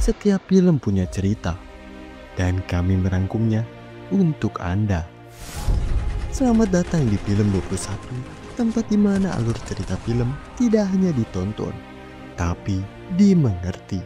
Setiap film punya cerita, dan kami merangkumnya untuk Anda. Selamat datang di Film 21, tempat di mana alur cerita film tidak hanya ditonton, tapi dimengerti.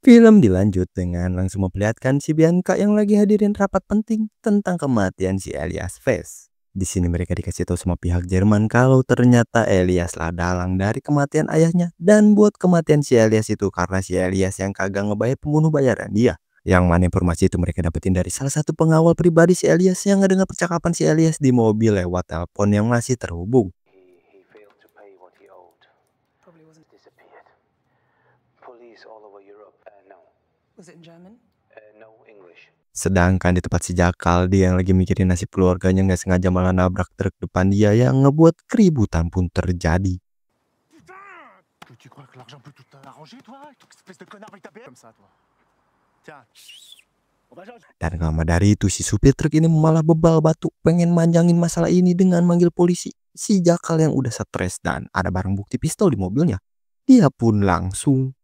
Film dilanjut dengan langsung memperlihatkan si Bianca yang lagi hadirin rapat penting tentang kematian si Elias Vess. Di sini mereka dikasih tahu sama pihak Jerman kalau ternyata Elias lah dalang dari kematian ayahnya, dan buat kematian si Elias itu karena si Elias yang kagak ngebayar pembunuh bayaran dia. Yang mana informasi itu mereka dapetin dari salah satu pengawal pribadi si Elias yang ngedengar percakapan si Elias di mobil lewat telepon yang masih terhubung. He failed to pay what he owed. Probably wasn't disappeared. Police all over Europe. No. Was it in German? No English. Sedangkan di tempat si Jakal, dia yang lagi mikirin nasib keluarganya nggak sengaja malah nabrak truk depan dia yang ngebuat keributan pun terjadi. Tu crois que l'argent peut tout arranger, toi? Espèce de connard avec ta BM comme ça, toi. Tiens. Dan gak lama dari itu si supir truk ini malah bebal batu pengen manjangin masalah ini dengan manggil polisi. Si Jakal yang udah stres dan ada barang bukti pistol di mobilnya, dia pun langsung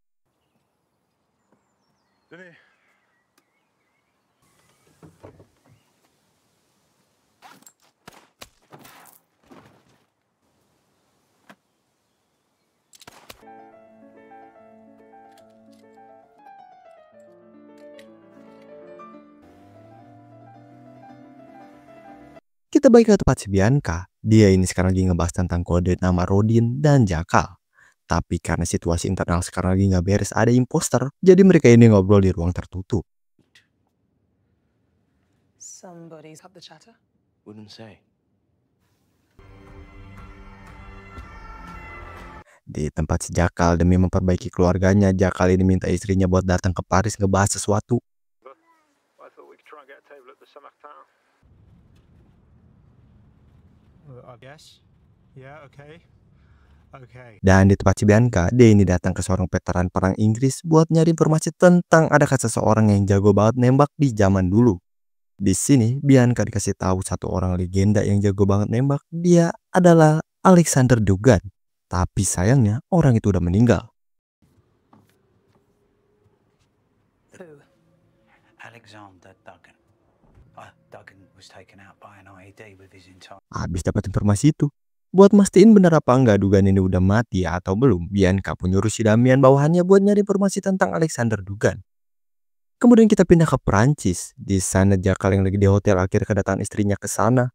kita balik ke tempat si Bianca. Dia ini sekarang lagi ngebahas tentang kode nama Rodin dan Jakal. Tapi karena situasi internal sekarang lagi nggak beres, ada imposter, jadi mereka ini ngobrol di ruang tertutup. Somebody's had the chatter. Wouldn't say. Di tempat si Jakal, demi memperbaiki keluarganya, Jakal ini minta istrinya buat datang ke Paris ngebahas sesuatu. Dan di tempat si Bianca, dia ini datang ke seorang veteran perang Inggris buat nyari informasi tentang adakah seseorang yang jago banget nembak di zaman dulu. Di sini Bianca dikasih tahu satu orang legenda yang jago banget nembak. Dia adalah Alexander Duggan. Tapi sayangnya orang itu udah meninggal. Alexander Duggan. Duggan was taken out by an IED with his entire... Habis dapat informasi itu, buat mastiin benar apa enggak Duggan ini udah mati atau belum, Bianca pun nyuruh si Damian bawahannya buat nyari informasi tentang Alexander Duggan. Kemudian kita pindah ke Prancis. Di sana Jakal yang lagi di hotel akhirnya kedatangan istrinya ke sana.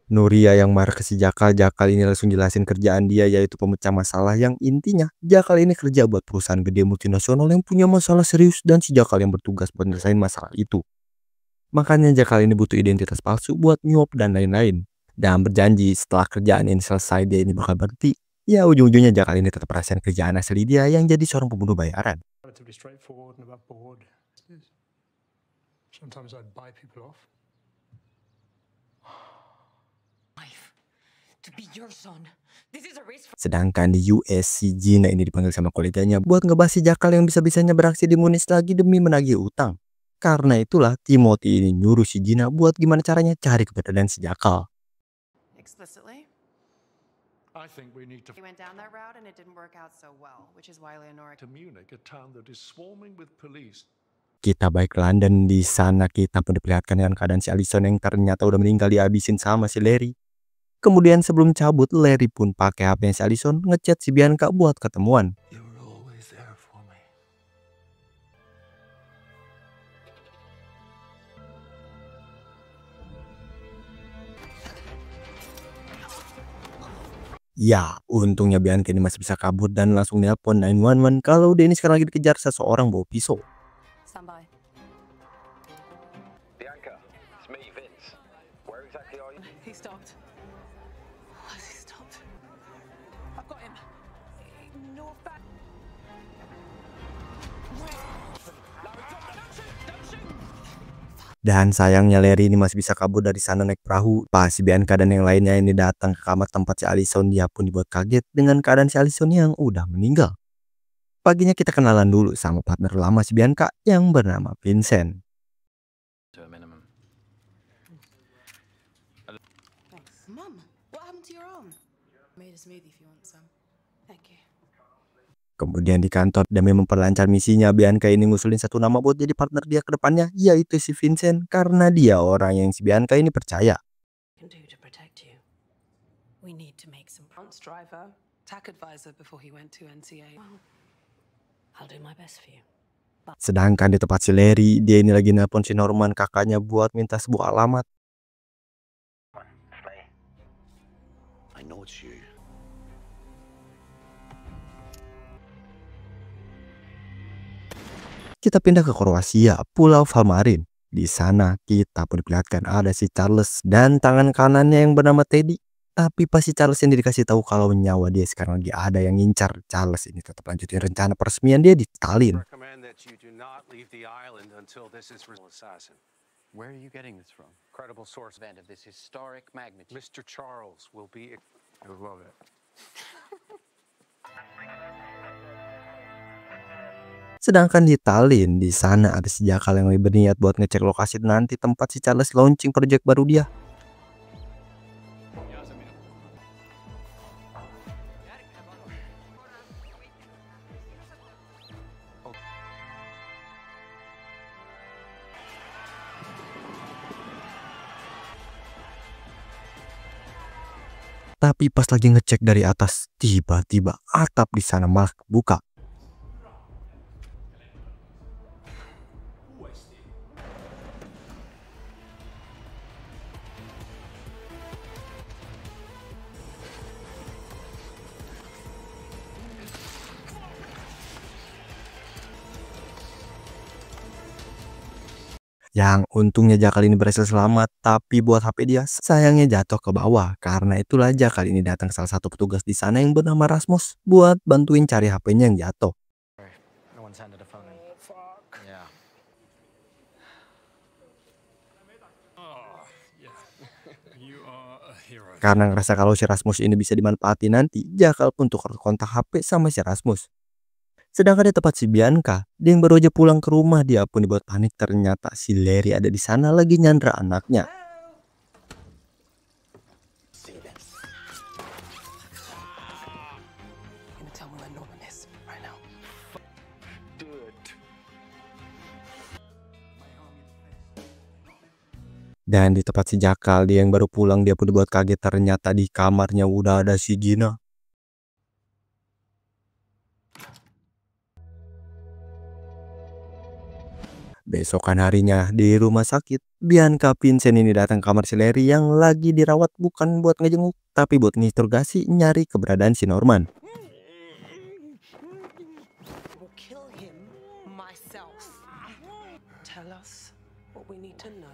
Nuria yang marah ke si Jakal. Jakal ini langsung jelasin kerjaan dia, yaitu pemecah masalah, yang intinya Jakal ini kerja buat perusahaan gede multinasional yang punya masalah serius, dan si Jakal yang bertugas buat nyelesain masalah itu. Makanya Jakal ini butuh identitas palsu buat nyuap dan lain-lain. Dan berjanji setelah kerjaan ini selesai dia ini bakal berhenti. Ya ujung-ujungnya Jakal ini tetap rahasiain kerjaan asli dia yang jadi seorang pembunuh bayaran. Sedangkan di US, si Gina ini dipanggil sama koleganya buat ngebahas si Jakal yang bisa-bisanya beraksi di Munich lagi demi menagih utang. Karena itulah Timothy ini nyuruh si Gina buat gimana caranya cari keberadaan si Jakal. Explicitly? We went down that route and it didn't work out so well, which is why Leonora... To Munich, a town that is swarming with police. Kita balik ke London. Di sana kita pun diperlihatkan dengan keadaan si Allison yang ternyata udah meninggal dihabisin sama si Larry. Kemudian sebelum cabut, Larry pun pakai HP si Allison ngechat si Bianca buat ketemuan. Ya, untungnya Bianca ini masih bisa kabur dan langsung nelpon 911 kalau dia ini sekarang lagi dikejar seseorang bawa pisau. Standby. Bianca, it's me, Vince. Where exactly are you? He stopped. Has he stopped? I've got him. Ignore that. Dan sayangnya Larry ini masih bisa kabur dari sana naik perahu. Pas si Bianca dan yang lainnya ini datang ke kamar tempat si Allison, dia pun dibuat kaget dengan keadaan si Allison yang udah meninggal. paginya kita kenalan dulu sama partner lama si Bianca yang bernama Vincent. To a minimum. Thanks. Mum, what happened to your arm? Made a smoothie if you want some. Thank you. Kemudian di kantor, demi memperlancar misinya, Bianca ini ngusulin satu nama buat jadi partner dia ke depannya, yaitu si Vincent, karena dia orang yang si Bianca ini percaya. Can do to protect you. We need to make some France driver, TAC advisor before he went to NCA. Well, I'll do my best for you. Sedangkan di tempat si Larry, dia ini lagi nelpon si Norman kakaknya buat minta sebuah alamat. It's me. I know it's you. Kita pindah ke Kroasia, Pulau Valmarin. Di sana kita pun diperlihatkan ada si Charles dan tangan kanannya yang bernama Teddy. Tapi pas si Charles ini dikasih tahu kalau nyawa dia sekarang lagi ada yang ngincar, Charles ini tetap lanjutin rencana peresmian dia di Tallinn. Recommend that you do not leave the island until this is real assassin. Where are you getting this from? Credible source. Event of this historic magnitude. Mr. Charles will be. I would love it. Sedangkan di Tallinn, di sana ada si Jakal yang lebih berniat buat ngecek lokasi nanti tempat si Charles launching project baru dia. Tapi pas lagi ngecek dari atas, tiba-tiba atap di sana malah kebuka. Yang untungnya Jakal ini berhasil selamat, tapi buat HP dia sayangnya jatuh ke bawah. Karena itulah Jakal ini datang ke salah satu petugas di sana yang bernama Rasmus buat bantuin cari HP-nya yang jatuh. No one's handed a phone in. Fuck. Yeah. Karena ngerasa kalau si Rasmus ini bisa dimanfaati nanti, Jakal pun tukar kontak HP sama si Rasmus. Sedangkan di tempat si Bianca, dia yang baru aja pulang ke rumah, dia pun dibuat panik. Ternyata si Larry ada di sana lagi nyandra anaknya. See this. You're gonna tell me where Norman is right now. Do it. Dan di tempat si Jakal, dia yang baru pulang, dia pun dibuat kaget. Ternyata di kamarnya udah ada si Gina. Besokan harinya di rumah sakit, Bianca Vincent ini datang ke kamar si Larry yang lagi dirawat, bukan buat ngejenguk, tapi buat nginterogasi nyari keberadaan si Norman. Will kill him myself. Tell us what we need to know.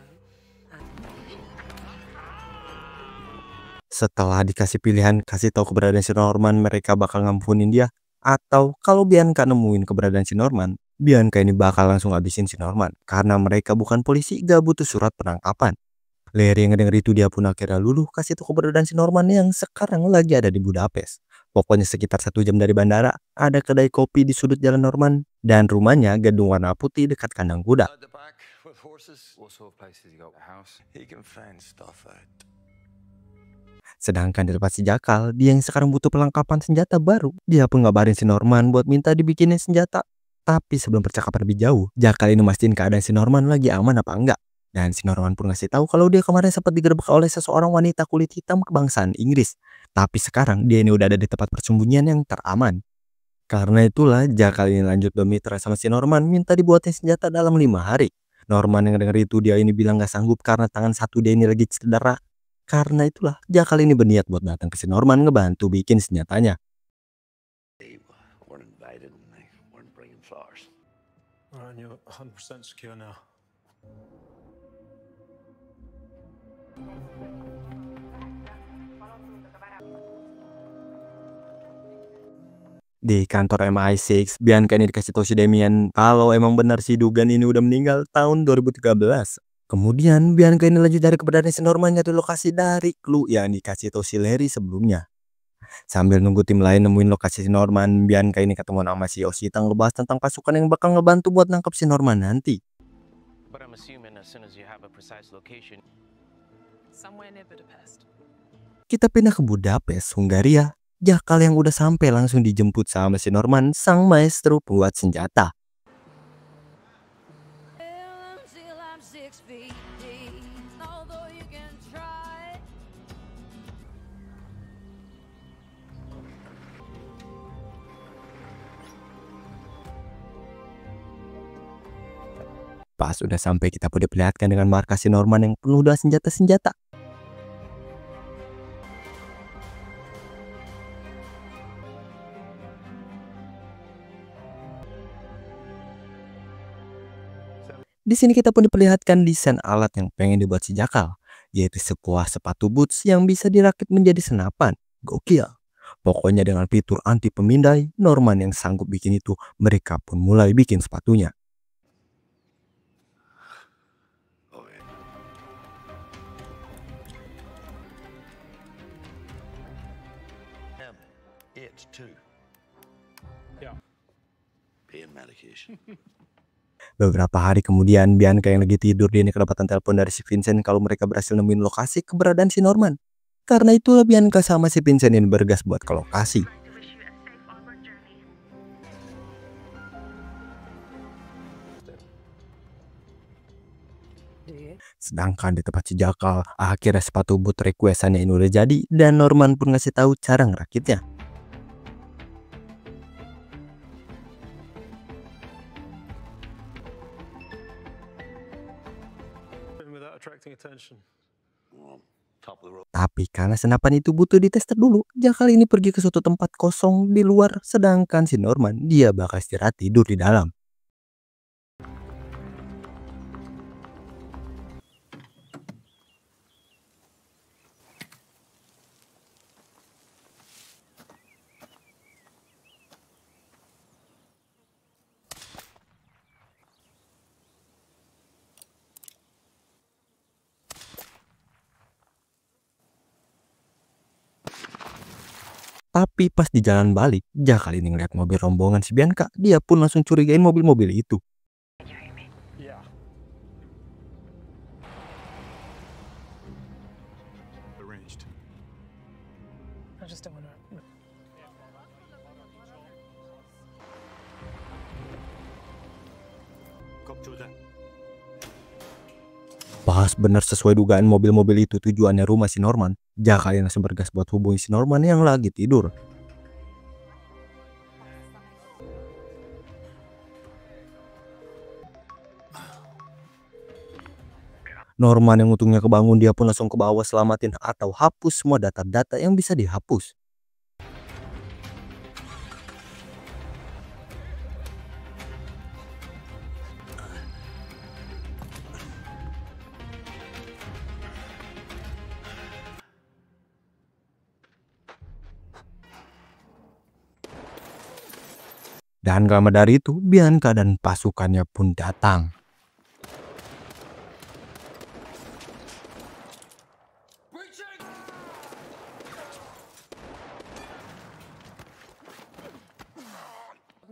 Setelah dikasih pilihan, kasih tahu keberadaan si Norman, mereka bakal ngampunin dia. Atau kalau Bianca nemuin keberadaan si Norman, Bianca ini bakal langsung habisin si Norman. Karena mereka bukan polisi, gak butuh surat penangkapan. Larry yang ngedenger itu, dia pun akhirnya luluh kasih tahu keberadaan si Norman yang sekarang lagi ada di Budapest. Pokoknya sekitar 1 jam dari bandara, ada kedai kopi di sudut jalan Norman. Dan rumahnya gedung warna putih dekat kandang kuda. At the back with horses. What sort of places you got? A house? He can find stuff out. Sedangkan di tempat si Jakal, dia yang sekarang butuh perlengkapan senjata baru. Dia pun ngabarin si Norman buat minta dibikinin senjata. Tapi sebelum percakapan lebih jauh, Jakal ini mastiin keadaan si Norman lagi aman apa enggak. Dan si Norman pun ngasih tahu kalau dia kemarin sempat digerebek oleh seseorang wanita kulit hitam kebangsaan Inggris. Tapi sekarang dia ini udah ada di tempat persembunyian yang teraman. Karena itulah Jakal ini lanjut bermitra sama si Norman, minta dibuatin senjata dalam 5 hari. Norman yang denger itu, dia ini bilang gak sanggup karena tangan satu dia ini lagi cedera. Karena itulah Jakal ini berniat buat datang ke si Norman ngebantu bikin senjatanya. They weren't invited and they weren't bringing flowers. And you're 100% secure now. Di kantor MI6, Bianca ini dikasih tahu si Damien kalau emang benar si Dugan ini udah meninggal tahun 2013. Kemudian Bianca ini lanjut dari keberadaan si Norman di lokasi dari clue yang dikasih tahu si Larry sebelumnya. Sambil nunggu tim lain nemuin lokasi si Norman, Bianca ini ketemu sama si Yoshita ngebahas tentang pasukan yang bakal ngebantu buat nangkep si Norman nanti. But I'm assuming as soon as you have a precise location, Somewhere near Budapest. Kita pindah ke Budapest, Hungaria. Jakal yang udah sampai langsung dijemput sama si Norman, sang maestro pembuat senjata. Until I'm 6 feet deep, although you can try. Pas udah sampai kita pun diperlihatkan dengan markas si Norman yang penuh dengan senjata-senjata. Di sini kita pun diperlihatkan desain alat yang pengen dibuat si Jakal, yaitu sebuah sepatu boots yang bisa dirakit menjadi senapan. Gokil. Pokoknya dengan fitur anti pemindai, Norman yang sanggup bikin itu, mereka pun mulai bikin sepatunya. It too. Yeah. Pain medication. Beberapa hari kemudian, Bianca yang lagi tidur dia ini kedapatan telepon dari si Vincent kalau mereka berhasil nemuin lokasi keberadaan si Norman. Karena itulah Bianca sama si Vincent ini bergas buat ke lokasi. Sedangkan di tempat si Jakal, akhirnya sepatu boot requestannya ini udah jadi dan Norman pun ngasih tahu cara ngerakitnya. Without attracting attention. Well, top of the road. Tapi karena senapan itu butuh ditester dulu, Jakal ini pergi ke suatu tempat kosong di luar, sedangkan si Norman dia bakal istirahat tidur di dalam. Tapi pas di jalan balik, Jakal ini ngeliat mobil rombongan si Bianca. Dia pun langsung curigain mobil-mobil itu. Yeah. Arranged. I just don't want to. Copy that. Pas bener sesuai dugaan mobil-mobil itu tujuannya rumah si Norman, Jakal langsung bergas buat hubungi si Norman yang lagi tidur. Norman yang untungnya kebangun, dia pun langsung ke bawah selamatin atau hapus semua data-data yang bisa dihapus. Dan gak lama dari itu, Bianca dan pasukannya pun datang.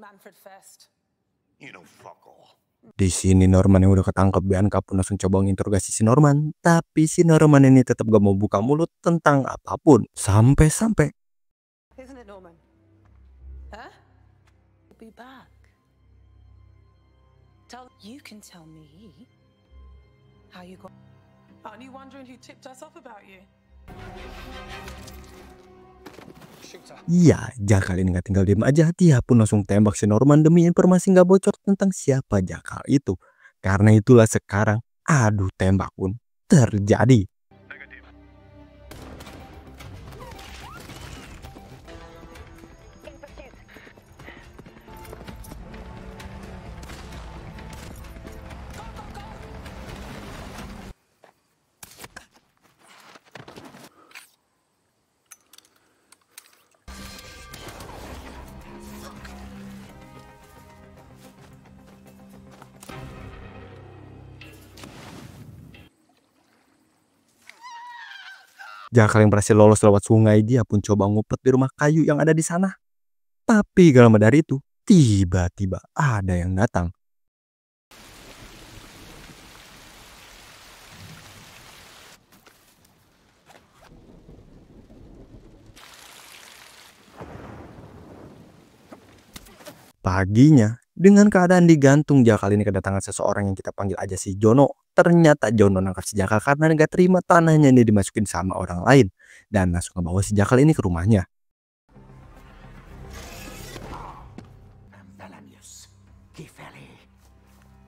Manfred first. You know, fuck all. Di sini Norman yang udah ketangkep, Bianca pun langsung coba menginterogasi si Norman. Tapi si Norman ini tetap gak mau buka mulut tentang apapun. Sampai-sampai Isn't it, Norman? Huh? We'll be back. You can tell me how you got. Aren't you wondering who tipped us off about you? iya, Jakal ini gak tinggal diem aja. Dia pun langsung tembak si Norman demi informasi gak bocor tentang siapa Jakal itu. Karena itulah sekarang adu tembak pun terjadi. Jakal yang berhasil lolos lewat sungai, dia pun coba ngumpet di rumah kayu yang ada di sana. Tapi gak lama dari itu, tiba-tiba ada yang datang. Paginya, dengan keadaan digantung, Jakal ini kedatangan seseorang yang kita panggil aja si Jono. Ternyata Jono nangkap si Jakal karena gak terima tanahnya ini dimasukin sama orang lain. Dan langsung ngebawa si Jakal ini ke rumahnya.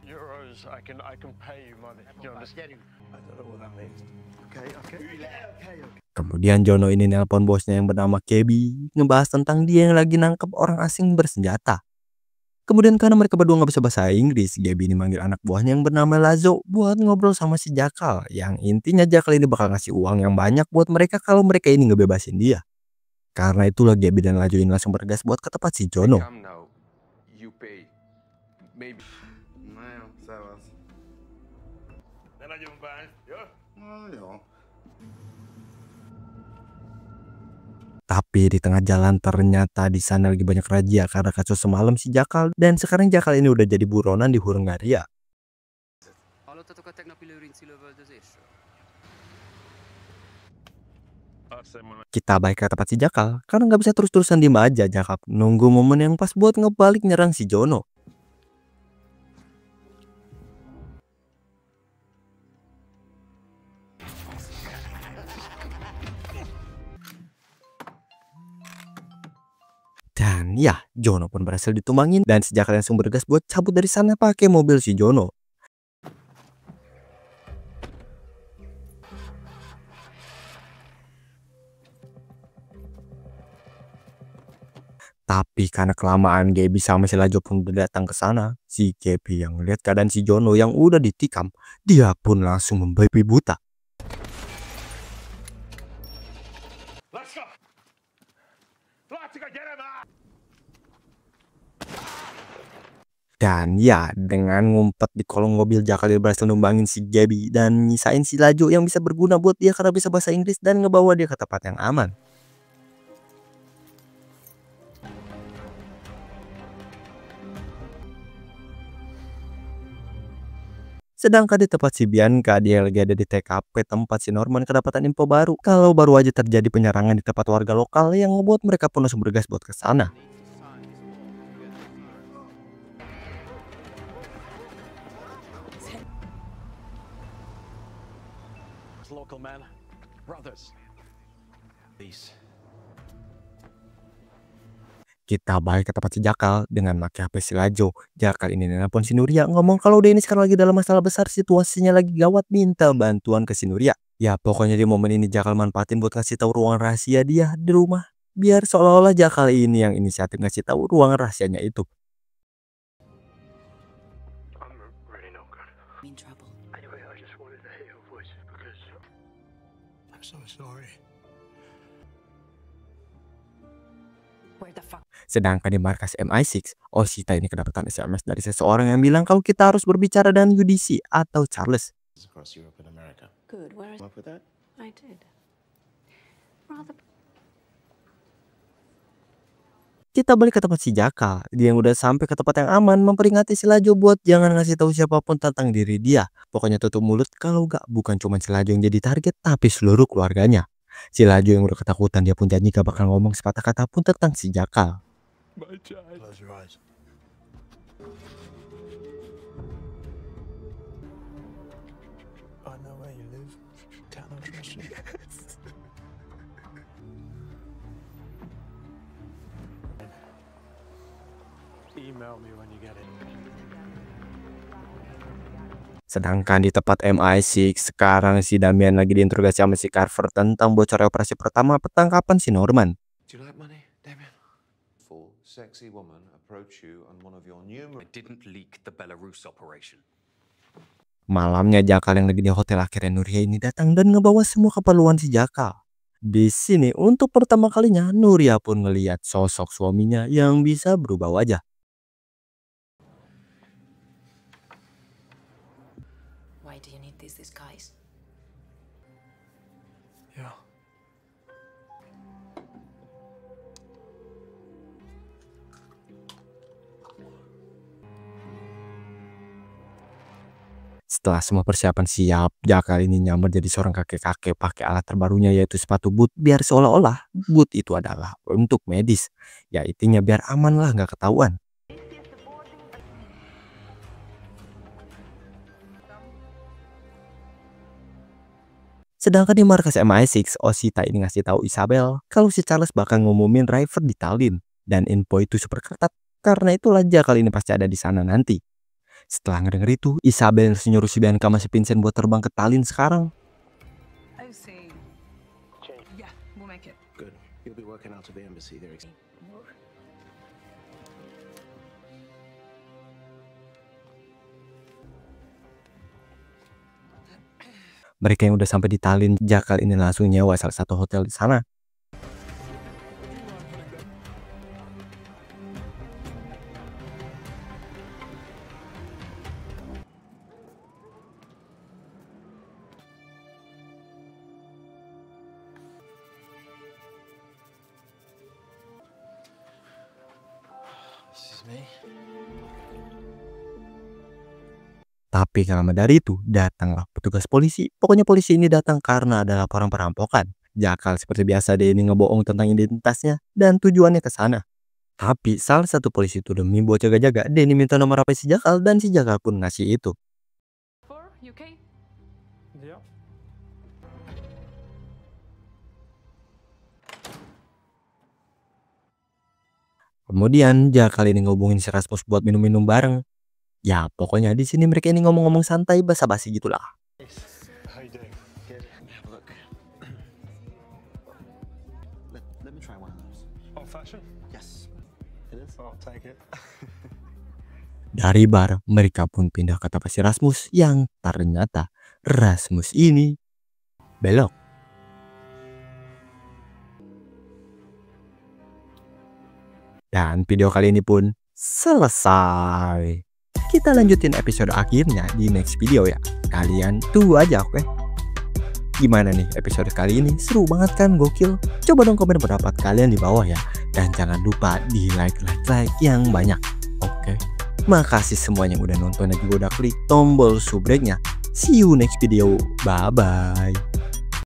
Euros, I can pay you money. You understand? I don't know what that means. Okay. Kemudian Jono ini nelpon bosnya yang bernama Kebi, ngebahas tentang dia yang lagi nangkep orang asing bersenjata. Kemudian karena mereka berdua gak bisa bahasa Inggris, Gaby ini manggil anak buahnya yang bernama Lazo buat ngobrol sama si Jakal. Yang intinya Jakal ini bakal ngasih uang yang banyak buat mereka kalau mereka ini ngebebasin dia. Karena itulah Gaby dan Lazo ini langsung bergegas buat ke tempat si Jono. Come now. You pay. Maybe. Nej, sabes. Den har Ljungberg. Ja. Ja. Tapi di tengah jalan ternyata di sana lagi banyak razia karena kasus semalam si Jakal, dan sekarang Jakal ini udah jadi buronan di Hurungaria. Kita balik ke tempat si Jakal karena nggak bisa terus-terusan diem aja. Jakal nunggu momen yang pas buat ngebalik nyerang si Jono. Dan ya, Jono pun berhasil ditumbangin dan si Jakal langsung bergegas buat cabut dari sana pakai mobil si Jono. Tapi karena kelamaan Gaby sama si Lajo pun udah datang ke sana, si Gaby yang lihat keadaan si Jono yang udah ditikam, dia pun langsung membabi buta. Let's go. Let's go get him out. Dan ya, dengan ngumpet di kolong mobil, Jakal berhasil numbangin si Gaby dan nyisain si Lajo yang bisa berguna buat dia karena bisa bahasa Inggris dan ngebawa dia ke tempat yang aman. Sedangkan di tempat si Bianca, dia lagi ada di TKP tempat si Norman kedapatan info baru kalau baru aja terjadi penyerangan di tempat warga lokal yang ngebuat mereka pun langsung bergegas buat ke sana. Local man. Brothers. Please. Kita balik ke tempat si Jakal dengan pakai HP si Lajo. Jakal ini nelpon si Nuria ngomong kalau dia ini sekarang lagi dalam masalah besar, situasinya lagi gawat, minta bantuan ke si Nuria. Ya pokoknya di momen ini Jakal manfaatin buat kasih tahu ruang rahasia dia di rumah. Biar seolah-olah Jakal ini yang inisiatif ngasih tahu ruang rahasianya itu. I'm really no good. In trouble. Anyway, I just wanted to hear your voice because I'm so sorry. Where the fuck? Sedangkan di markas MI6, Oshita ini kedapatan SMS dari seseorang yang bilang kalau kita harus berbicara dengan UDC atau Charles. Across Europe and America. Good. Where is Come up with that? I did. Rather. Kita balik ke tempat si Jakal. Dia yang udah sampai ke tempat yang aman memperingati si Lajo buat jangan ngasih tahu siapapun tentang diri dia. Pokoknya tutup mulut kalau gak bukan cuma si Lajo yang jadi target tapi seluruh keluarganya. Si Lajo yang udah ketakutan, dia pun janji gak bakal ngomong sepatah kata pun tentang si Jakal. My child. Close your eyes. I know where you live. Can I trust you? Email me when you get it. Sedangkan di tempat MI6, sekarang si Damian lagi diinterogasi sama si Carver tentang bocornya operasi pertama petangkapan si Norman. Do you like money, Damien? Full, sexy woman approach you on one of your I numerous... didn't leak the Belarus operation. Malamnya Jakal yang lagi di hotel, akhirnya Nuria ini datang dan ngebawa semua keperluan si Jakal. Di sini untuk pertama kalinya Nuria pun ngelihat sosok suaminya yang bisa berubah wajah. Why do you need these disguise? Yeah. Setelah semua persiapan siap, Jakal ini nyamar jadi seorang kakek-kakek pakai alat terbarunya yaitu sepatu boot biar seolah-olah boot itu adalah untuk medis. Ya intinya biar aman lah nggak ketahuan. Sedangkan di markas MI6, Osita ini ngasih tahu Isabel kalau si Charles bakal ngumumin River di Tallinn. Dan info itu super ketat, karena itulah Jakal ini pasti ada di sana nanti. Setelah ngedenger itu, Isabel nyuruh si Bianca sama si Vincent buat terbang ke Tallinn sekarang. Oh, see. Yeah, we'll make it. Good. You'll be working out of the embassy there. Mereka yang udah sampai di Tallinn, Jakal ini langsung nyewa salah satu hotel di sana. This is me. Tapi gak lama dari itu, datanglah petugas polisi. Pokoknya polisi ini datang karena ada laporan perampokan. Jakal seperti biasa dia ini ngebohong tentang identitasnya dan tujuannya ke sana. Tapi salah satu polisi itu demi buat jaga-jaga, dia ini minta nomor HP si Jakal dan si Jakal pun ngasih itu. You okay? Yeah. Kemudian Jakal ini ngubungin si Rasmus buat minum-minum bareng. Ya pokoknya di sini mereka ini ngomong-ngomong santai basa-basi gitulah. How you doing? Good. Have a look. Let me try one of those. Old fashioned? Yes. It is. I'll take it. Dari bar, mereka pun pindah ke tempat si Rasmus yang ternyata Rasmus ini belok. Dan video kali ini pun selesai. Kita lanjutin episode akhirnya di next video ya. Kalian tunggu aja, oke? Gimana nih episode kali ini? Seru banget kan, gokil? Coba dong komen pendapat kalian di bawah ya. Dan jangan lupa di like yang banyak, oke? Makasih semuanya yang udah nonton dan juga udah klik tombol subscribe-nya. See you next video. Bye-bye.